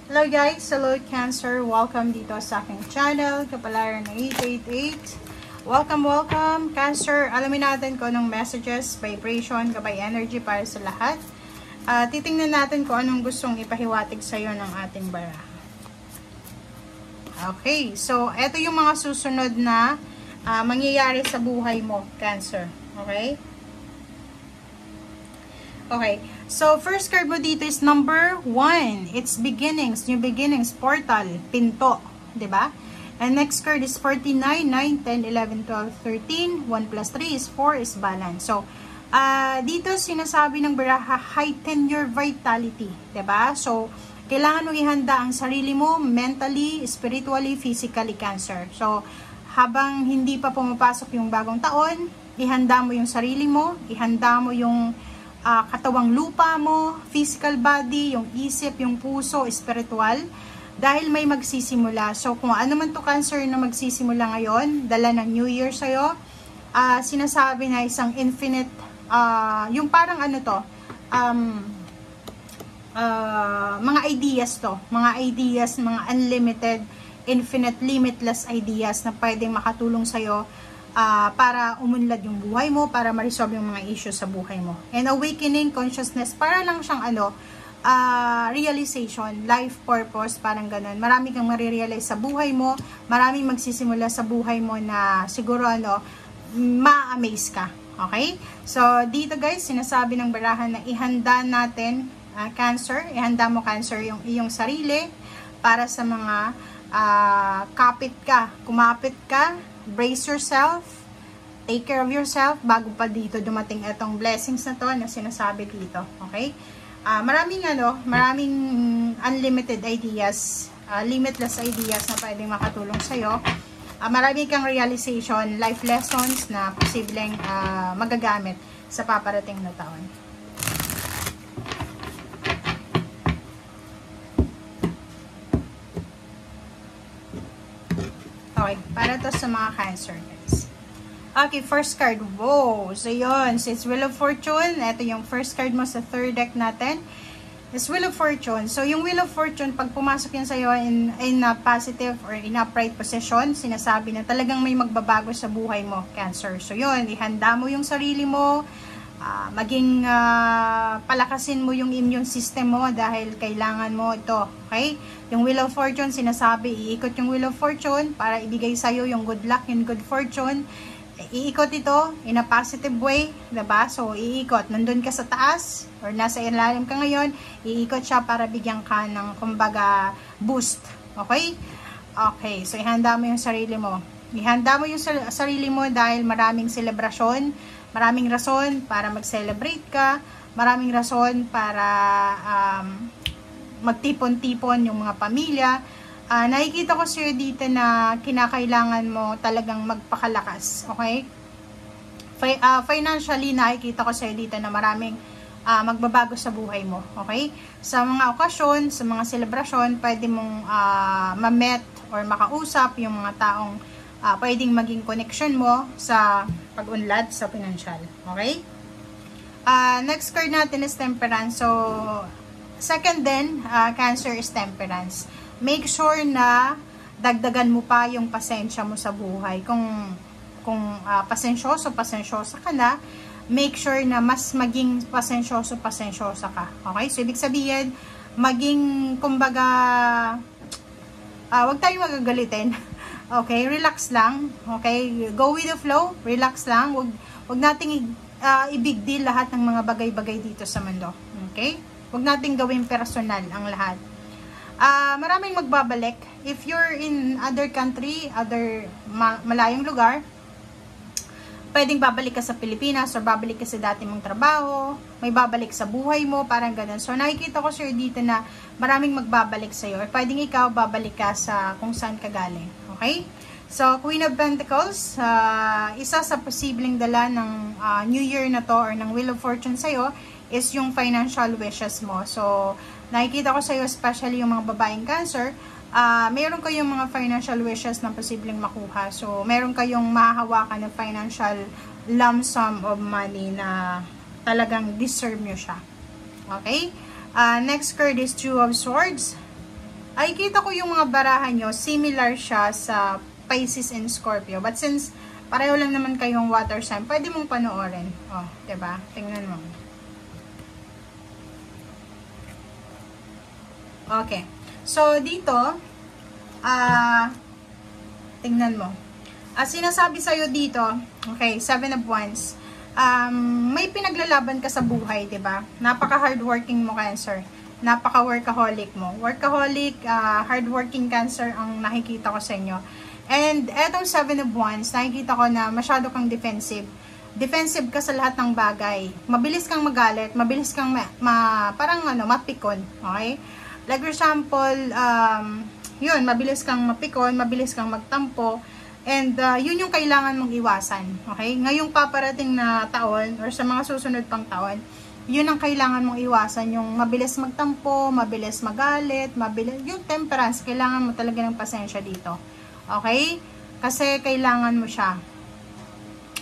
Hello guys, hello Cancer, welcome dito sa aking channel, Kapalaran 888. Welcome Cancer. Alamin natin kung anong messages, vibration, gabay energy para sa lahat. Titingnan natin kung anong gustong ipahiwatig sa iyo ng ating baraha. Okay, so eto yung mga susunod na mangyayari sa buhay mo, Cancer. Okay? Okay, so first card mo dito is number 1. It's beginnings, new beginnings, portal, pinto, 'di ba? And next card is 49, 9, 10, 11, 12, 13. 1 plus 3 is 4 is balance. So, dito sinasabi ng baraha, heighten your vitality, 'di ba? So, kailangan mo ihanda ang sarili mo mentally, spiritually, physically, Cancer. So, habang hindi pa pumapasok yung bagong taon, ihanda mo yung sarili mo, ihanda mo yung katawang lupa mo, physical body, yung isip, yung puso, spiritual, dahil may magsisimula. So, kung ano man to Cancer na magsisimula ngayon, dala ng New Year sa'yo, sinasabi na isang infinite, yung parang ano to, mga ideas to, mga unlimited, infinite, limitless ideas na pwedeng makatulong sa'yo para umunlad yung buhay mo, para ma-resolve yung mga issues sa buhay mo. And awakening consciousness, para lang siyang realization, life purpose, parang ganun. Marami kang marirealize sa buhay mo, maraming magsisimula sa buhay mo na siguro ma-amaze ka. Okay? So, dito guys, sinasabi ng barahan na ihanda natin, Cancer, ihanda mo Cancer yung iyong sarili para sa mga kumapit ka, brace yourself, take care of yourself bago pa dito dumating itong blessings na to na sinasabi dito. Okay? Maraming unlimited ideas, limitless ideas na pwedeng makatulong sa'yo. Marami kang realization, life lessons na posibleng magagamit sa paparating na taon. Okay, para to sa mga Cancer guys. Okay, first card. Wow! So yun, so it's Wheel of Fortune. Ito yung first card mo sa third deck natin. It's Wheel of Fortune. So yung Wheel of Fortune, pag pumasok yan sa'yo in a positive or in upright position, sinasabi na talagang may magbabago sa buhay mo, Cancer. So yun, ihanda mo yung sarili mo, palakasin mo yung immune system mo dahil kailangan mo ito. Okay? Yung Wheel of Fortune, sinasabi, iikot yung Wheel of Fortune para ibigay sa'yo yung good luck, yung good fortune. Iikot ito in a positive way, diba? So, iikot. Nandun ka sa taas or nasa ilalim ka ngayon, iikot siya para bigyan ka ng, kumbaga, boost. Okay? Okay. So, ihanda mo yung sarili mo. Ihanda mo yung sarili mo dahil maraming selebrasyon, maraming rason para mag-celebrate ka, maraming rason para magtipon-tipon yung mga pamilya. Nakikita ko sa'yo dito na kinakailangan mo talagang magpakalakas. Okay? Financially, nakikita ko sa'yo dito na maraming magbabago sa buhay mo. Okay? Sa mga okasyon, sa mga selebrasyon, pwede mong ma-met or makausap yung mga taong pwedeng maging connection mo sa pag-unlad sa financial. Okay? Next card natin is Temperance. So, second din, Cancer is Temperance. Make sure na dagdagan mo pa yung pasensya mo sa buhay. Kung pasensyosa ka na, make sure na mas maging pasensyosa ka. Okay? So, ibig sabihin, maging, kumbaga, wag tayong magagalitin. Okay? Relax lang. Okay? Go with the flow. Relax lang. Wag nating i-big deal lahat ng mga bagay-bagay dito sa mundo. Okay? Wag nating gawing personal ang lahat. Maraming magbabalik. If you're in other country, malayong lugar, pwedeng babalik ka sa Pilipinas or babalik ka sa dati mong trabaho, may babalik sa buhay mo, parang ganun. So, nakikita ko sir dito na maraming magbabalik sa'yo. Or pwedeng ikaw, babalik ka sa kung saan ka galing. Okay? So, Queen of Pentacles, isa sa posibleng dala ng New Year na to or ng Wheel of Fortune sa'yo is yung financial wishes mo. So, nakikita ko sa'yo, especially yung mga babaeng Cancer, meron kayong mga financial wishes na posibleng makuha. So, meron kayong mahahawakan ng financial lump sum of money na talagang deserve nyo siya. Okay? Next card is Two of Swords. Ay, kita ko yung mga barahan nyo, similar siya sa Pisces and Scorpio. But since pareho lang naman kayong water sign, pwede mong panoorin. Oh, diba? Tingnan mo. Okay. So, dito, tingnan mo. Sinasabi sa'yo dito, okay, 7 of Wands, may pinaglalaban ka sa buhay, diba? Napaka-hardworking mo, Cancer. Napaka-workaholic mo. Workaholic, hardworking Cancer ang nakikita ko sa inyo. And etong 7 of Wands, nakikita ko na masyado kang defensive. Defensive ka sa lahat ng bagay. Mabilis kang magalit, mabilis kang parang mapikon. Okay? Like for example, yun, mabilis kang mapikon, mabilis kang magtampo. And yun yung kailangan mong iwasan. Okay? Ngayong paparating na taon or sa mga susunod pang taon, yun ang kailangan mong iwasan, yung mabilis magtampo, mabilis magalit, yung temperance, kailangan mo talaga ng pasensya dito. Okay? Kasi kailangan mo siya.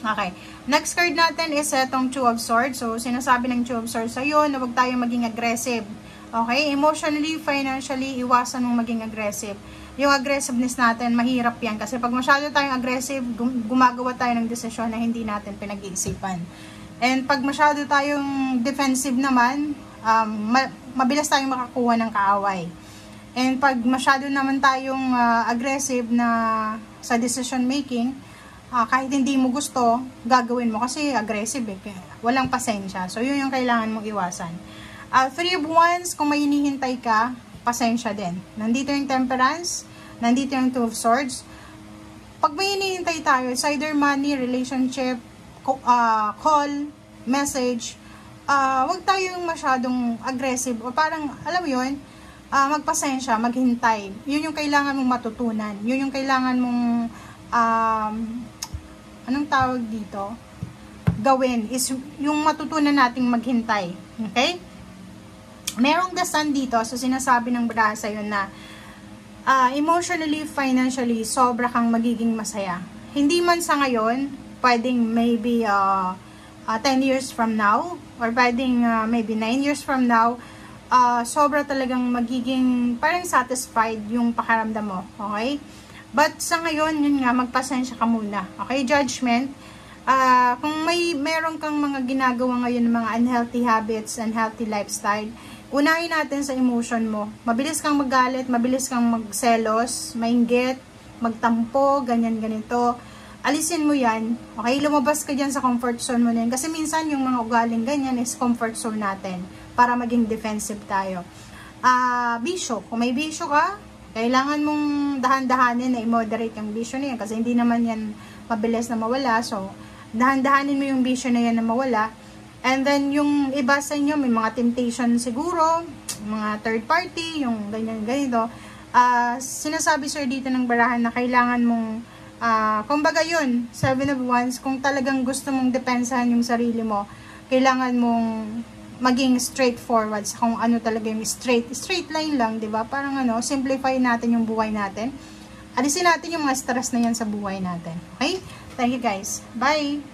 Okay. Next card natin is itong 2 of Swords. So, sinasabi ng 2 of Swords sa'yo na huwag tayong maging aggressive. Okay? Emotionally, financially, iwasan mong maging aggressive. Yung aggressiveness natin, mahirap yan. Kasi pag masyado tayong aggressive, gumagawa tayo ng desisyon na hindi natin pinag-iisipan. And pag masyado tayong defensive naman, mabilis tayong makakuha ng kaaway. And pag masyado naman tayong aggressive na sa decision making, kahit hindi mo gusto, gagawin mo kasi aggressive eh. Walang pasensya. So, yun yung kailangan mong iwasan. 3 of Wands, kung may hinihintay ka, pasensya din. Nandito yung Temperance, nandito yung 2 of Swords. Pag may hinihintay tayo, it's either money, relationship, call, message, wag tayong masyadong aggressive o parang, alam mo yun, magpasensya, maghintay. Yun yung kailangan mong matutunan. Yun yung kailangan mong anong tawag dito? Gawin is yung matutunan nating maghintay. Okay? Merong the Sun dito, so sinasabi ng baraha sa'yo na emotionally, financially, sobra kang magiging masaya. Hindi man sa ngayon, pwedeng maybe 10 years from now, or pwedeng maybe 9 years from now, sobra talagang magiging parang satisfied yung pakaramdam mo. Okay? But sa ngayon, yun nga, magpasensya ka muna. Okay? Judgment. Kung meron kang mga ginagawa ngayon ng mga unhealthy habits, unhealthy lifestyle, unahin natin sa emotion mo. Mabilis kang magalit, mabilis kang magselos, mainggit, magtampo, ganyan, ganito. Alisin mo yan. Okay? Lumabas ka dyan sa comfort zone mo na yan. Kasi minsan yung mga ugaling ganyan is comfort zone natin para maging defensive tayo. Bisyo. Kung may bisyo ka, kailangan mong dahan-dahanin na i-moderate yung bisyo na yan. Kasi hindi naman yan mabilis na mawala. So, dahan-dahanin mo yung bisyo na yan na mawala. And then, yung iba sa inyo, may mga temptation siguro, mga third party, yung ganyan-ganito. Sinasabi sir dito ng barahan na kailangan mong kumbaga yun, 7 of Wands, kung talagang gusto mong depensahan yung sarili mo, kailangan mong maging straightforward sa kung ano talaga yung straight line lang, di ba? Parang simplify natin yung buhay natin. Alisin natin yung mga stress na yan sa buhay natin. Okay? Thank you guys. Bye!